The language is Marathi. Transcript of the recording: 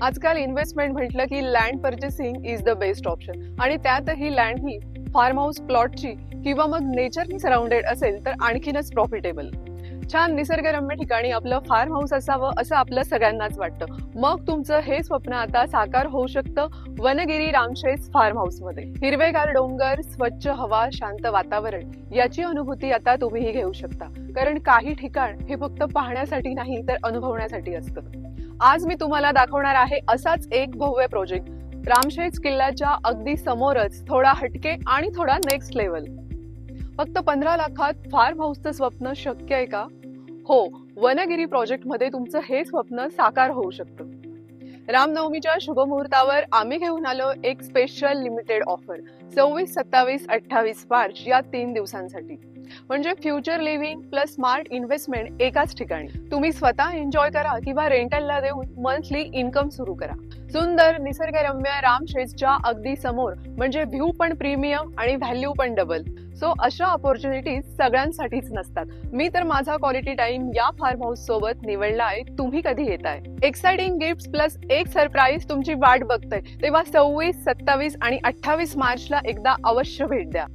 आजकाल इन्व्हेस्टमेंट म्हटलं की land purchasing is the best option आणि त्यातही लँड ही फार्म हाऊस प्लॉटची किंवा मग नेचरनी सराउंडेड असेल तर आणखीनच प्रॉफिटेबल. छान निसर्गरम्य ठिकाणी आपलं फार्म हाऊस असावं असं आपलं सगळ्यांनाच वाटतं. मग तुमचं हे स्वप्न आता साकार होऊ शकतं वनगिरी रामशेज फार्म हाऊस मध्ये. हिरवेगार डोंगर, स्वच्छ हवा, शांत वातावरण याची अनुभूती आता तुम्हीही घेऊ शकता. कारण काही ठिकाण हे फक्त पाहण्यासाठी नाही तर अनुभवण्यासाठी असतं. आज मी तुम्हाला दाखवणार आहे असाच एक भव्य प्रोजेक्ट रामशेज किल्ल्याच्या अगदी समोरच, थोडा हटके आणि थोडा नेक्स्ट लेवल. फक्त 15 लाखात फार्म हाऊसचं स्वप्न शक्य आहे का? हो, वनगिरी प्रोजेक्ट मध्ये तुमचं हे स्वप्न साकार होऊ शकतं. रामनवमीच्या शुभमुहूर्तावर आम्ही घेऊन आलो एक स्पेशल लिमिटेड ऑफर 26, 27, 28 मार्च या 3 दिवसांसाठी. म्हणजे future living plus smart investment एकाच ठिकाणी. तुम्ही स्वतः एन्जॉय करा किंवा रेंटलला देऊन मंथली इन्कम सुरू करा. सुंदर निसर्गरम्य रामशेजच्या अगदी समोर, म्हणजे व्ह्यू पण प्रीमियम आणि व्हॅल्यू पण डबल. सो अशा ऑपॉर्च्युनिटीज सगळ्यांसाठीच नसतात. मी तर माझा क्वालिटी टाइम या फार्म हाऊस सोबत निवडलाय. तुम्ही कधी येताय? एक्साइटिंग गिफ्ट प्लस एक सरप्राईज तुमची वाट बघतोय. तेव्हा 26, 27 आणि 28 मार्चला एकदा अवश्य भेट द्या.